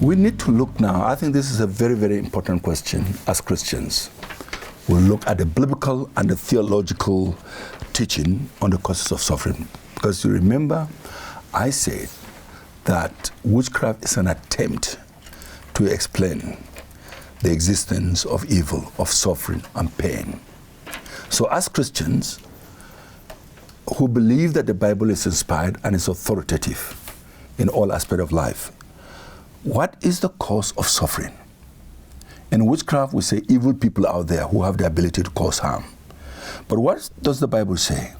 We need to look now. I think this is a very, very important question as Christians. We'll look at the biblical and the theological teaching on the causes of suffering. Because you remember, I said that witchcraft is an attempt to explain the existence of evil, of suffering and pain. So as Christians who believe that the Bible is inspired and is authoritative in all aspects of life, what is the cause of suffering? In witchcraft, we say evil people out there who have the ability to cause harm. But what does the Bible say?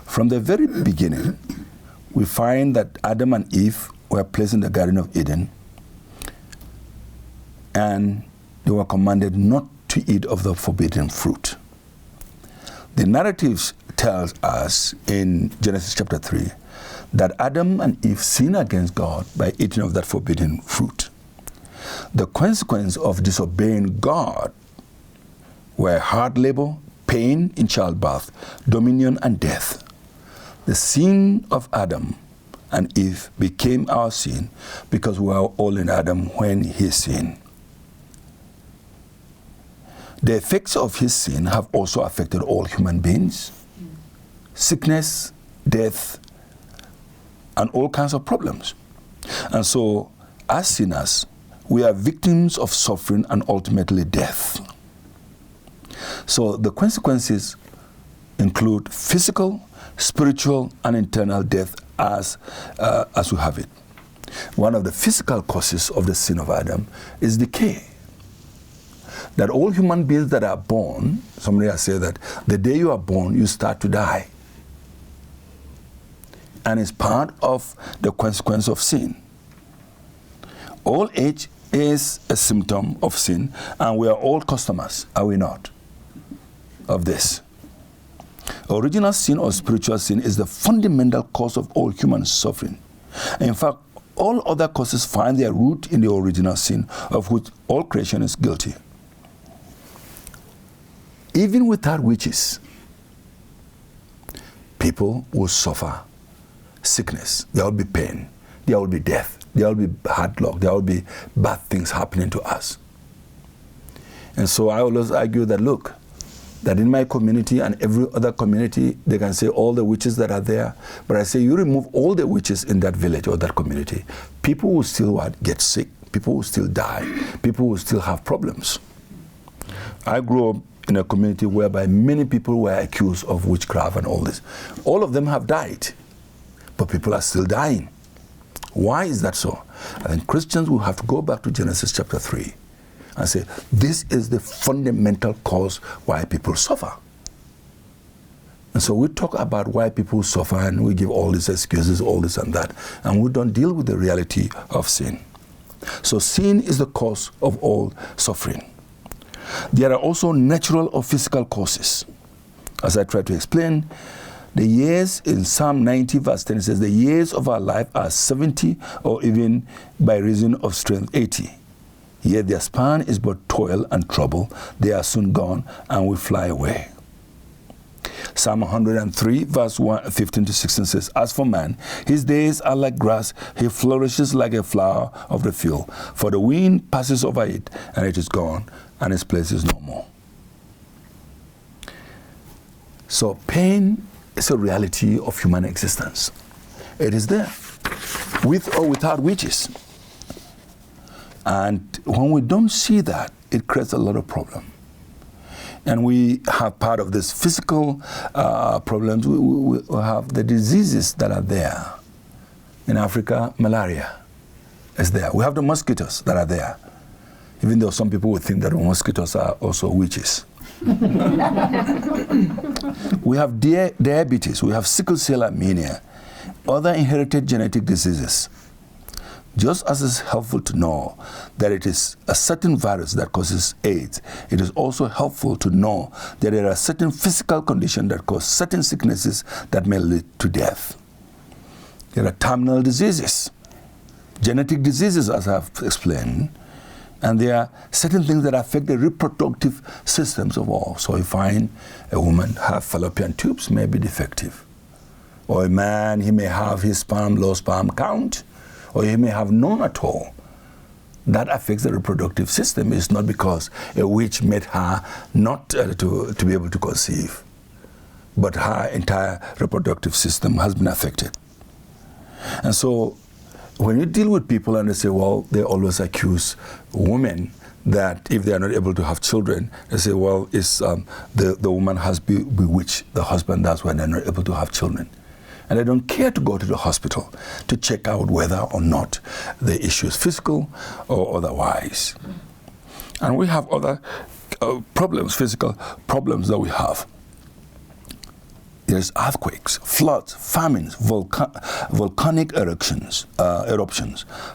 From the very beginning, we find that Adam and Eve were placed in the Garden of Eden, and they were commanded not to eat of the forbidden fruit. The narrative tells us in Genesis chapter 3 that Adam and Eve sinned against God by eating of that forbidden fruit. The consequence of disobeying God were hard labor, pain in childbirth, dominion, and death. The sin of Adam and Eve became our sin because we were all in Adam when he sinned. The effects of his sin have also affected all human beings. Sickness, death, and all kinds of problems. And so, as sinners, we are victims of suffering and ultimately death. So the consequences include physical, spiritual, and internal death as we have it. One of the physical causes of the sin of Adam is decay. That all human beings that are born, somebody has said that the day you are born, you start to die. And it's part of the consequence of sin. Old age is a symptom of sin, and we are all customers, are we not, of this? Original sin or spiritual sin is the fundamental cause of all human suffering. In fact, all other causes find their root in the original sin, of which all creation is guilty. Even without witches, people will suffer sickness. There will be pain. There will be death. There will be hard luck. There will be bad things happening to us. And so I always argue that, look, that in my community and every other community, they can say all the witches that are there. But I say you remove all the witches in that village or that community, people will still get sick. People will still die. People will still have problems. I grew up in a community whereby many people were accused of witchcraft and all this. All of them have died, but people are still dying. Why is that so? I think Christians will have to go back to Genesis chapter 3 and say, this is the fundamental cause why people suffer. And so we talk about why people suffer and we give all these excuses, all this and that, and we don't deal with the reality of sin. So sin is the cause of all suffering. There are also natural or physical causes. As I try to explain, the years in Psalm 90 verse 10 says, the years of our life are 70, or even by reason of strength 80. Yet their span is but toil and trouble. They are soon gone and will fly away. Psalm 103 verse 15 to 16 says, as for man, his days are like grass. He flourishes like a flower of the field. For the wind passes over it, and it is gone, and its place is no more. So pain is a reality of human existence. It is there, with or without witches. And when we don't see that, it creates a lot of problem. And we have part of this physical problems. We have the diseases that are there. In Africa, malaria is there. We have the mosquitoes that are there, even though some people would think that mosquitoes are also witches. We have diabetes, we have sickle cell anemia, other inherited genetic diseases. Just as it's helpful to know that it is a certain virus that causes AIDS, it is also helpful to know that there are certain physical conditions that cause certain sicknesses that may lead to death. There are terminal diseases, genetic diseases, as I've explained, and there are certain things that affect the reproductive systems of all. So you find a woman have fallopian tubes may be defective, or a man, he may have his low sperm count, or he may have none at all. that affects the reproductive system. It's not because a witch made her not to be able to conceive, but her entire reproductive system has been affected. And so when you deal with people and they say, well, they always accuse women that if they are not able to have children, they say, well, it's, the woman has bewitched the husband, that's why they're not able to have children. And they don't care to go to the hospital to check out whether or not the issue is physical or otherwise. And we have other problems, physical problems that we have. There's earthquakes, floods, famines, volcanic eruptions,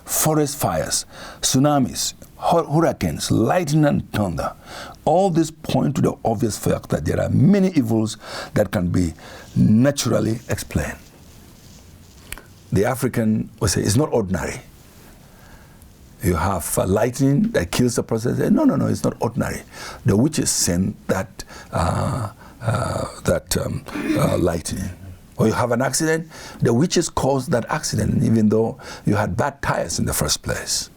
forest fires, tsunamis, hurricanes, lightning and thunder. All this point to the obvious fact that there are many evils that can be naturally explained. The African will say it's not ordinary. You have lightning that kills a person. Say, no, it's not ordinary. The witches send that lightning. Or you have an accident, the witches caused that accident, even though you had bad tires in the first place.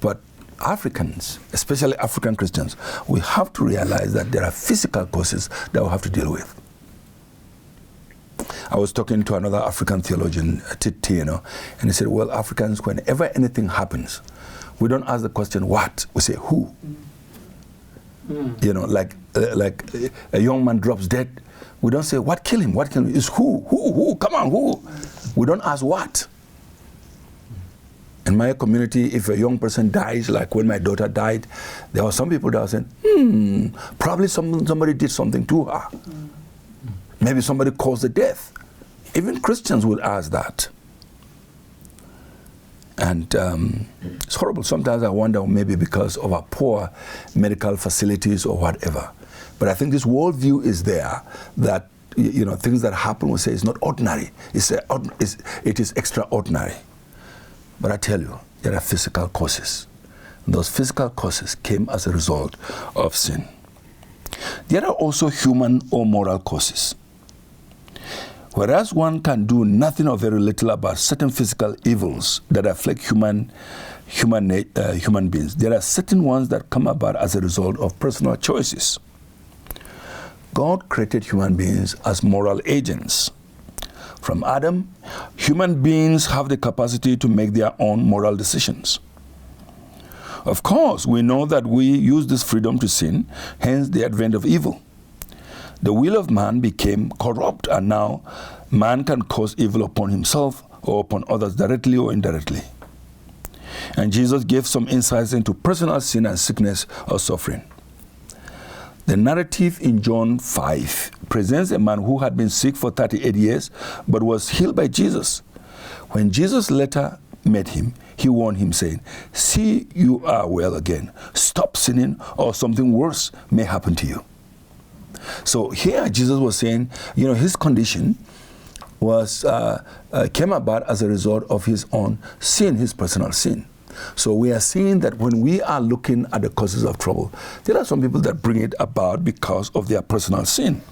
But Africans, especially African Christians, we have to realize that there are physical causes that we have to deal with. I was talking to another African theologian, Tino, and he said, well, Africans, whenever anything happens, we don't ask the question, what? We say, who? You know, like a young man drops dead. We don't say, what killed him? What killed him? It's who? Who? Come on, who? We don't ask what. In my community, if a young person dies, like when my daughter died, there were some people that were saying, probably somebody did something to her. Maybe somebody caused the death. Even Christians would ask that. And it's horrible. Sometimes I wonder maybe because of our poor medical facilities or whatever. But I think this worldview is there that, you know, things that happen, we say it's not ordinary. It is extraordinary. But I tell you, there are physical causes. And those physical causes came as a result of sin. There are also human or moral causes. Whereas one can do nothing or very little about certain physical evils that afflict human beings, there are certain ones that come about as a result of personal choices. God created human beings as moral agents. From Adam, human beings have the capacity to make their own moral decisions. Of course, we know that we use this freedom to sin, hence the advent of evil. The will of man became corrupt, and now man can cause evil upon himself or upon others directly or indirectly. And Jesus gave some insights into personal sin and sickness or suffering. The narrative in John 5 presents a man who had been sick for 38 years but was healed by Jesus. When Jesus later met him, he warned him, saying, "See, you are well again. Stop sinning or something worse may happen to you." So here Jesus was saying, you know, his condition was came about as a result of his own sin, his personal sin. So we are seeing that when we are looking at the causes of trouble, there are some people that bring it about because of their personal sin.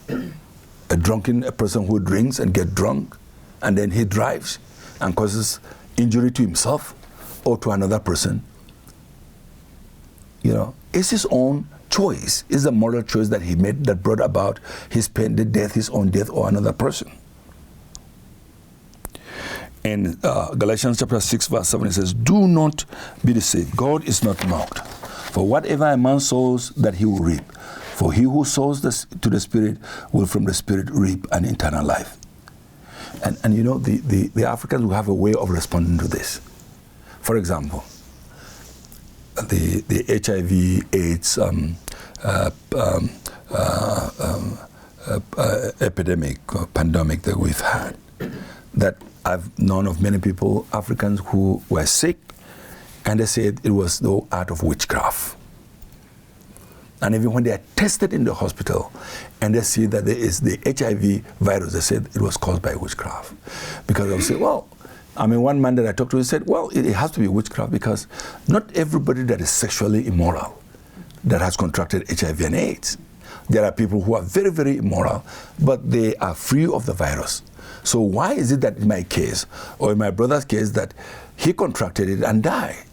A person who drinks and gets drunk, and then he drives and causes injury to himself or to another person. You know, it's his own choice. It's a moral choice that he made that brought about his pain, the death, his own death, or another person. In Galatians chapter 6, verse 7, it says, "Do not be deceived. God is not mocked. For whatever a man sows, that he will reap. For he who sows to the Spirit will from the Spirit reap an eternal life." And you know, the Africans will have a way of responding to this. For example, the HIV/AIDS epidemic or pandemic that we've had, that I've known of many people, Africans, who were sick, and they said it was the art of witchcraft. And even when they are tested in the hospital and they see that there is the HIV virus, they said it was caused by witchcraft. Because they'll say, well, I mean, one man that I talked to, he said, well, it has to be witchcraft because not everybody that is sexually immoral that has contracted HIV and AIDS. There are people who are very, very immoral, but they are free of the virus. So why is it that in my case, or in my brother's case, that he contracted it and died.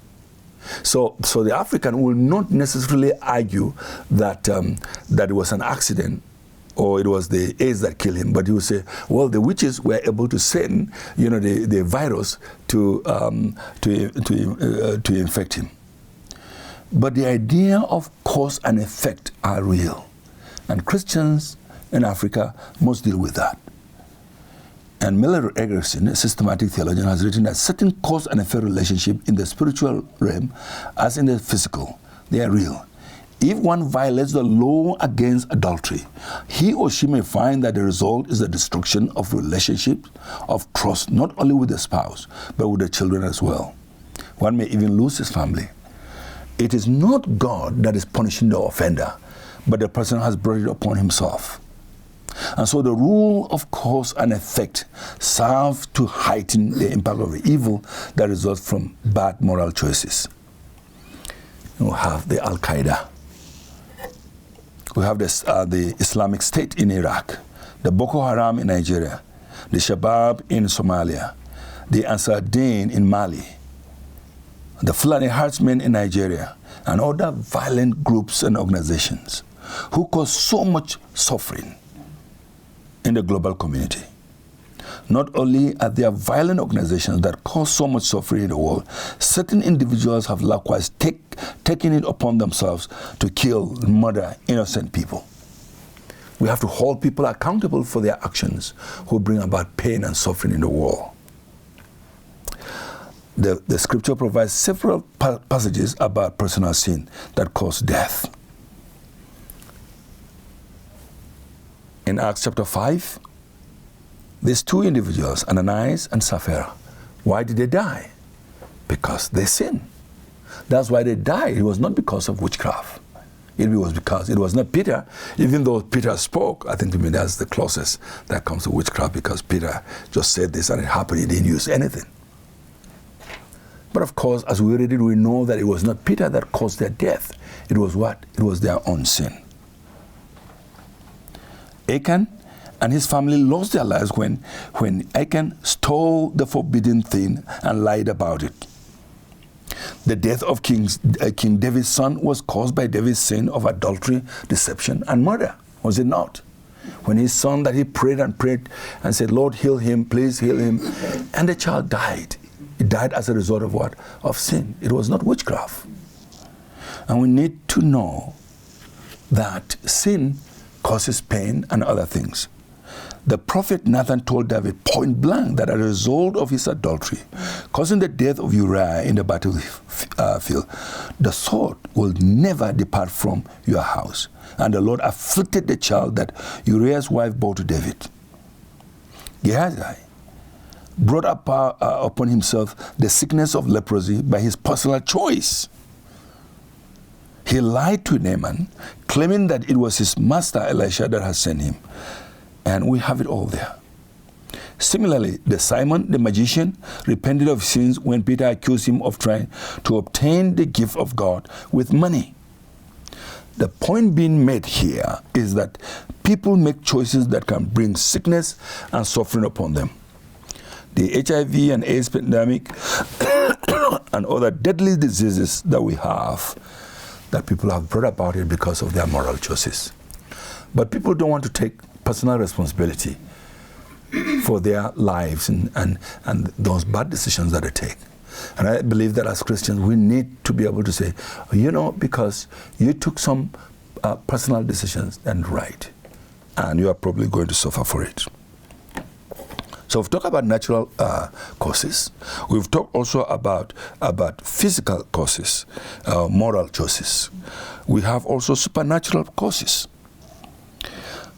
So the African will not necessarily argue that that it was an accident or it was the AIDS that killed him, but he will say, well, the witches were able to send, the virus to infect him. But the idea of cause and effect are real, and Christians in Africa must deal with that. And Miller Eggerson, a systematic theologian, has written that certain cause and effect relationship in the spiritual realm, as in the physical, they are real. If one violates the law against adultery, he or she may find that the result is the destruction of relationships, of trust, not only with the spouse, but with the children as well. One may even lose his family. It is not God that is punishing the offender, but the person has brought it upon himself. And so the rule of cause and effect serves to heighten the impact of the evil that results from bad moral choices. We have the Al-Qaeda. We have the Islamic State in Iraq, the Boko Haram in Nigeria, the Shabab in Somalia, the Ansar Dine in Mali, the Fulani Herdsmen in Nigeria, and other violent groups and organizations who cause so much suffering in the global community. Not only are there violent organizations that cause so much suffering in the world, certain individuals have likewise taken it upon themselves to kill, murder innocent people. We have to hold people accountable for their actions who bring about pain and suffering in the world. The scripture provides several passages about personal sin that cause death. In Acts chapter 5, these two individuals, Ananias and Sapphira, why did they die? Because they sinned. That's why they died. It was not because of witchcraft. It was because it was not Peter, even though Peter spoke. I think to me that's the closest that comes to witchcraft, because Peter just said this and it happened. He didn't use anything. But of course, as we read it, we know that it was not Peter that caused their death. It was what? It was their own sin. Achan and his family lost their lives when Achan stole the forbidden thing and lied about it. The death of King David's son was caused by David's sin of adultery, deception, and murder, was it not? When his son that he prayed and said, Lord, heal him, please heal him, and the child died. It died as a result of what? Of sin. It was not witchcraft. And we need to know that sin causes pain and other things. The prophet Nathan told David point blank that as a result of his adultery, causing the death of Uriah in the battlefield, the sword will never depart from your house. And the Lord afflicted the child that Uriah's wife bore to David. Gehazi brought upon himself the sickness of leprosy by his personal choice. He lied to Naaman, claiming that it was his master Elisha that had sent him. And we have it all there. Similarly, the Simon, the magician, repented of sins when Peter accused him of trying to obtain the gift of God with money. The point being made here is that people make choices that can bring sickness and suffering upon them. The HIV and AIDS pandemic and other deadly diseases that we have, that people have brought about it because of their moral choices. But people don't want to take personal responsibility for their lives and those bad decisions that they take. And I believe that as Christians, we need to be able to say, because you took some personal decisions and right, and you are probably going to suffer for it. So we've talked about natural causes. We've talked also about physical causes, moral choices. We have also supernatural causes.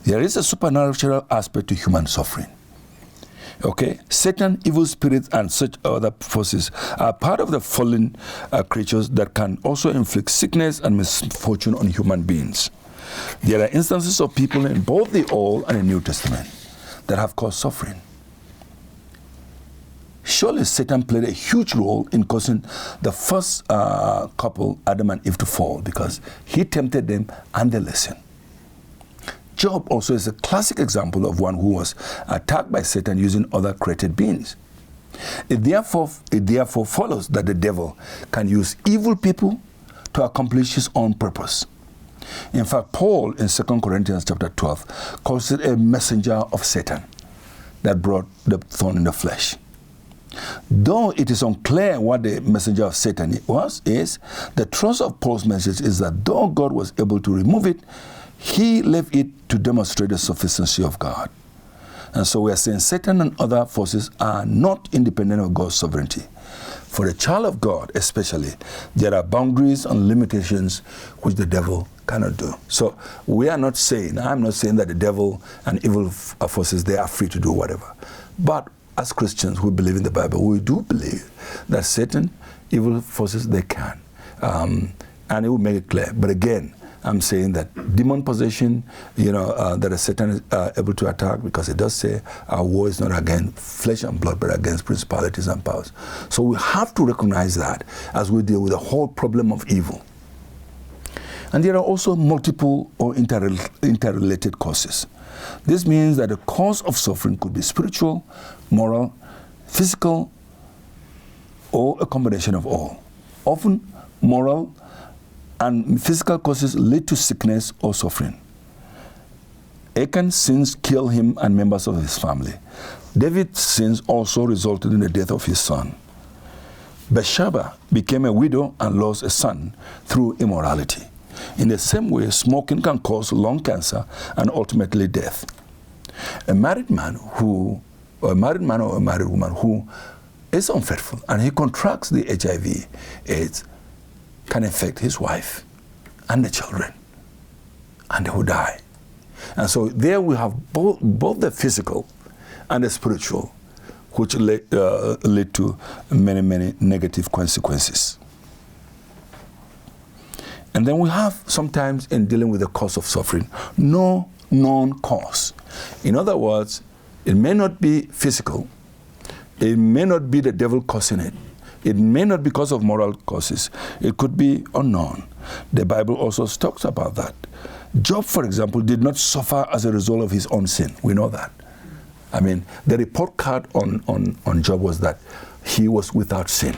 There is a supernatural aspect to human suffering. Okay? Satan, evil spirits, and such other forces are part of the fallen creatures that can also inflict sickness and misfortune on human beings. There are instances of people in both the Old and the New Testament that have caused suffering. Surely Satan played a huge role in causing the first couple, Adam and Eve, to fall, because he tempted them and they listened. Job also is a classic example of one who was attacked by Satan using other created beings. It therefore follows that the devil can use evil people to accomplish his own purpose. In fact, Paul in 2 Corinthians chapter 12 calls it a messenger of Satan that brought the thorn in the flesh. Though it is unclear what the messenger of Satan is, the thrust of Paul's message is that though God was able to remove it, he left it to demonstrate the sufficiency of God. And so we are saying Satan and other forces are not independent of God's sovereignty. For a child of God especially, there are boundaries and limitations which the devil cannot do. So I'm not saying that the devil and evil forces, they are free to do whatever. But as Christians who believe in the Bible, we do believe that Satan, evil forces, they can. And it will make it clear. But again, I'm saying that demon possession, that a Satan is able to attack, because it does say our war is not against flesh and blood, but against principalities and powers. So we have to recognize that as we deal with the whole problem of evil. And there are also multiple or interrelated causes. This means that the cause of suffering could be spiritual, moral, physical, or a combination of all. Often, moral and physical causes lead to sickness or suffering. Achan's sins killed him and members of his family. David's sins also resulted in the death of his son. Bathsheba became a widow and lost a son through immorality. In the same way, smoking can cause lung cancer and ultimately death. A married man or a married woman who is unfaithful and he contracts the HIV/AIDS can affect his wife and the children, and they will die. And so there we have both the physical and the spiritual, which lead to many, many negative consequences. And then we have sometimes, in dealing with the cause of suffering, no known cause. In other words, it may not be physical, it may not be the devil causing it, it may not be because of moral causes, it could be unknown. The Bible also talks about that. Job, for example, did not suffer as a result of his own sin. We know that. I mean, the report card on Job was that he was without sin.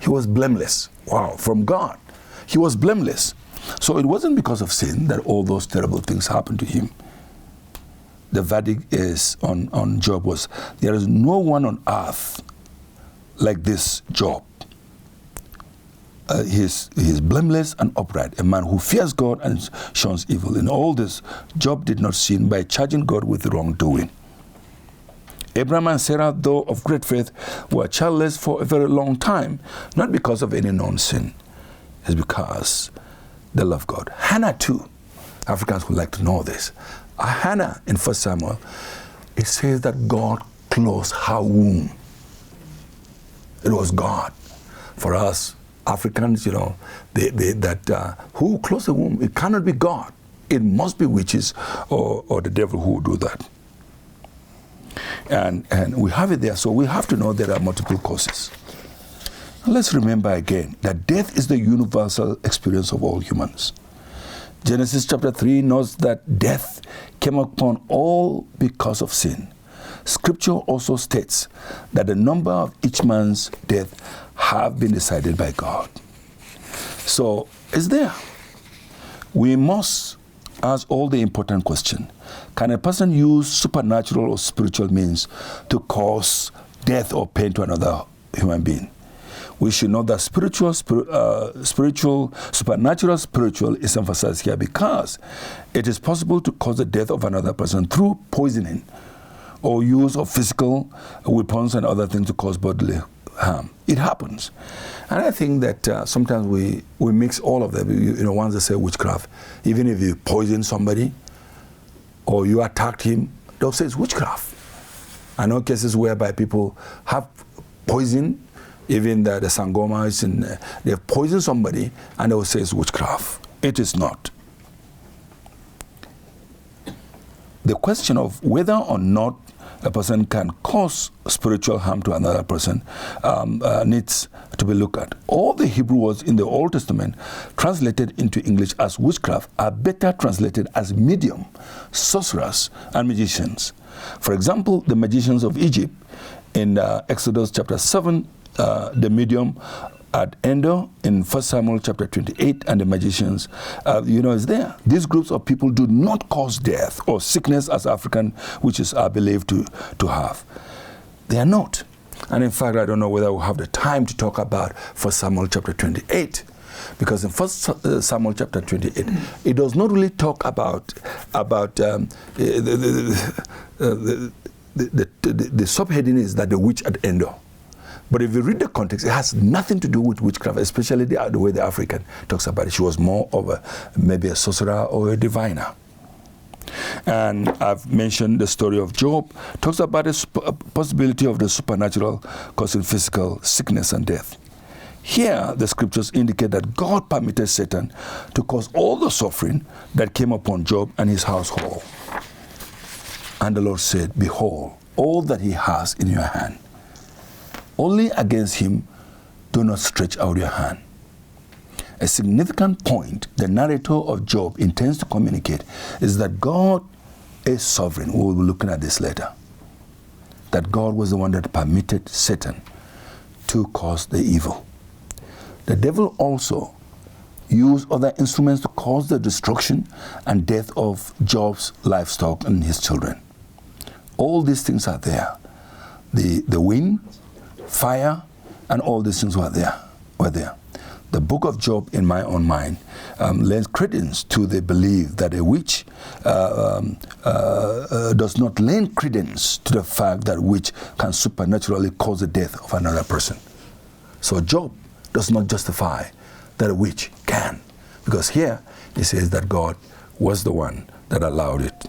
He was blameless. Wow, from God. He was blameless. So it wasn't because of sin that all those terrible things happened to him. The verdict is on Job was, there is no one on earth like this Job. He is blameless and upright, a man who fears God and shuns evil. In all this, Job did not sin by charging God with wrongdoing. Abraham and Sarah, though of great faith, were childless for a very long time, not because of any known sin. It's because they love God. Hannah too. Africans would like to know this. Hannah in 1 Samuel, it says that God closed her womb. It was God. For us Africans, who closed the womb? It cannot be God. It must be witches or the devil who will do that. And we have it there, so we have to know there are multiple causes. Let's remember again that death is the universal experience of all humans. Genesis chapter 3 notes that death came upon all because of sin. Scripture also states that the number of each man's death have been decided by God. So it's there. We must ask all the important questions. Can a person use supernatural or spiritual means to cause death or pain to another human being? We should know that supernatural spiritual is emphasized here because it is possible to cause the death of another person through poisoning or use of physical weapons and other things to cause bodily harm. It happens. And I think that sometimes we mix all of them. Once they say witchcraft, even if you poison somebody or you attacked him, they'll say it's witchcraft. I know cases whereby people have poison, even the sangomas, and they've poisoned somebody and they will say it's witchcraft. It is not. The question of whether or not a person can cause spiritual harm to another person needs to be looked at. All the Hebrew words in the Old Testament translated into English as witchcraft are better translated as medium, sorcerers, and magicians. For example, the magicians of Egypt, in Exodus chapter 7, the medium at Endor in 1 Samuel chapter 28, and the magicians, is there. These groups of people do not cause death or sickness as African witches are believed to have. They are not. And in fact, I don't know whether we'll have the time to talk about 1 Samuel chapter 28, because in 1 Samuel chapter 28, it does not really talk about the subheading is that the witch at Endor. But if you read the context, it has nothing to do with witchcraft, especially the way the African talks about it. She was more of maybe a sorcerer or a diviner. And I've mentioned the story of Job, talks about the possibility of the supernatural causing physical sickness and death. Here, the scriptures indicate that God permitted Satan to cause all the suffering that came upon Job and his household. And the Lord said, behold, all that he has in your hand. Only against him do not stretch out your hand. A significant point the narrator of Job intends to communicate is that God is sovereign. We will be looking at this later. That God was the one that permitted Satan to cause the evil. The devil also used other instruments to cause the destruction and death of Job's livestock and his children. All these things are there. The wind, fire, and all these things were there. The book of Job, in my own mind, lends credence to the belief that a witch does not lend credence to the fact that witch can supernaturally cause the death of another person. So Job does not justify that a witch can, because here it says that God was the one that allowed it